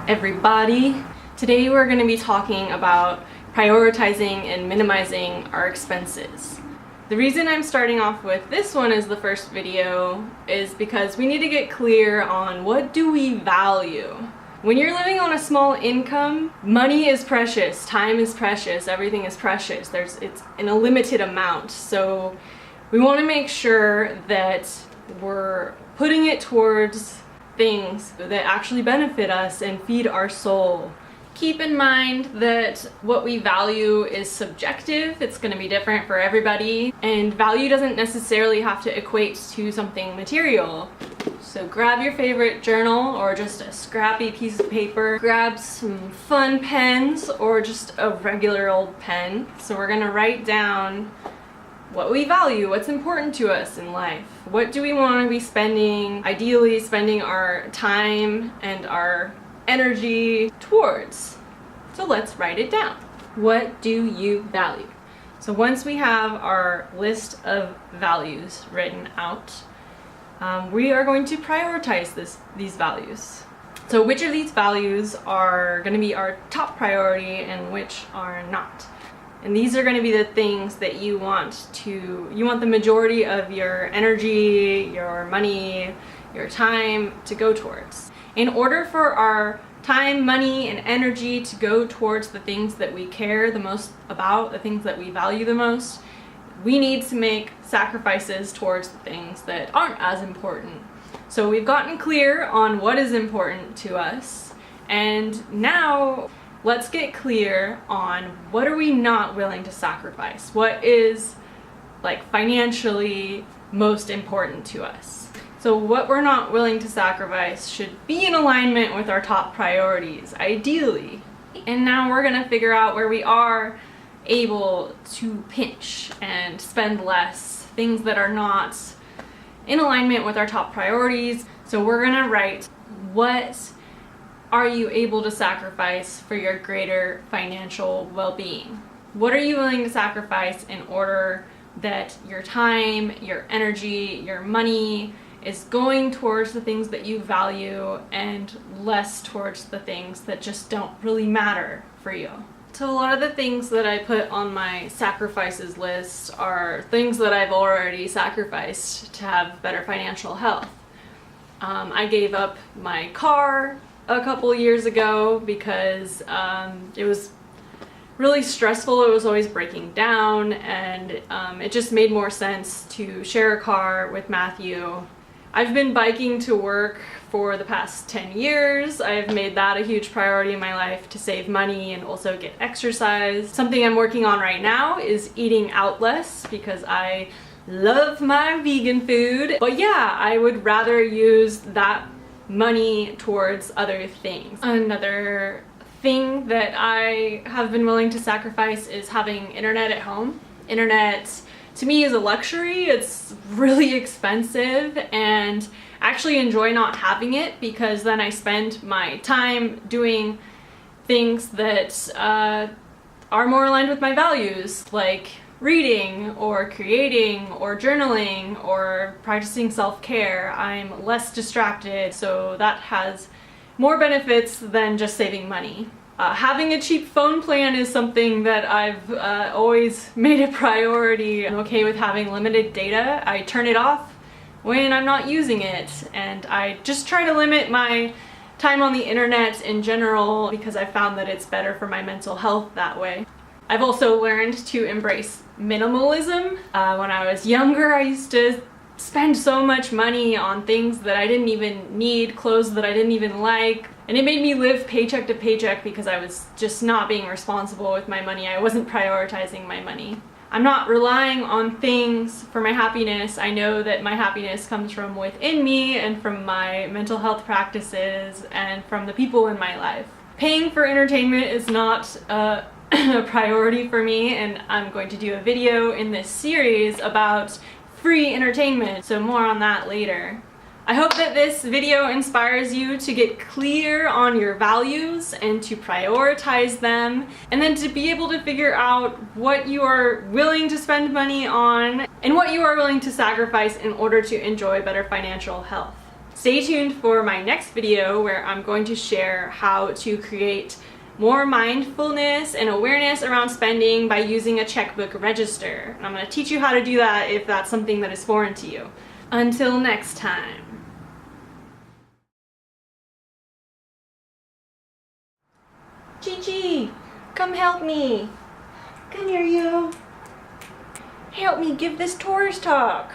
everybody. Today we're going to be talking about prioritizing and minimizing our expenses. The reason I'm starting off with this one as the first video is because we need to get clear on what do we value. When you're living on a small income, money is precious, time is precious, everything is precious. It's in a limited amount. So we want to make sure that we're putting it towards things that actually benefit us and feed our soul. Keep in mind that what we value is subjective. It's going to be different for everybody, and value doesn't necessarily have to equate to something material. So grab your favorite journal or just a scrappy piece of paper, grab some fun pens or just a regular old pen. So we're going to write down what we value, what's important to us in life. What do we want to be spending, ideally spending our time and our energy towards? So let's write it down. What do you value? So once we have our list of values written out, we are going to prioritize these values. So which of these values are going to be our top priority and which are not? And these are going to be the things that you want the majority of your energy, your money, your time to go towards. In order for our time, money, and energy to go towards the things that we care the most about, the things that we value the most, we need to make sacrifices towards the things that aren't as important. So we've gotten clear on what is important to us, and now let's get clear on what are we not willing to sacrifice. What is financially most important to us. So what we're not willing to sacrifice should be in alignment with our top priorities, ideally. And now we're gonna figure out where we are able to pinch and spend less, things that are not in alignment with our top priorities. So we're gonna write, what are you able to sacrifice for your greater financial well-being? What are you willing to sacrifice in order that your time, your energy, your money is going towards the things that you value and less towards the things that just don't really matter for you? So a lot of the things that I put on my sacrifices list are things that I've already sacrificed to have better financial health. I gave up my car a couple years ago because it was really stressful. It was always breaking down, and it just made more sense to share a car with Matthew. I've been biking to work for the past 10 years. I've made that a huge priority in my life to save money and also get exercise. Something I'm working on right now is eating out less because I love my vegan food. But yeah, I would rather use that money towards other things. Another thing that I have been willing to sacrifice is having internet at home. Internet to me is a luxury. It's really expensive, and I actually enjoy not having it because then I spend my time doing things that are more aligned with my values, like reading or creating or journaling or practicing self-care. I'm less distracted, so that has more benefits than just saving money. Having a cheap phone plan is something that I've always made a priority. I'm okay with having limited data. I turn it off when I'm not using it, and I just try to limit my time on the internet in general because I found that it's better for my mental health that way. I've also learned to embrace minimalism. When I was younger, I used to spend so much money on things that I didn't even need, clothes that I didn't even like, and it made me live paycheck to paycheck because I was just not being responsible with my money. I wasn't prioritizing my money. I'm not relying on things for my happiness. I know that my happiness comes from within me and from my mental health practices and from the people in my life. Paying for entertainment is not a priority for me, and I'm going to do a video in this series about free entertainment, so more on that later. I hope that this video inspires you to get clear on your values and to prioritize them, and then to be able to figure out what you are willing to spend money on and what you are willing to sacrifice in order to enjoy better financial health. Stay tuned for my next video where I'm going to share how to create more mindfulness and awareness around spending by using a checkbook register. And I'm going to teach you how to do that if that's something that is foreign to you. Until next time. Chi-Chi, come help me. Come here, you. Help me give this Taurus talk.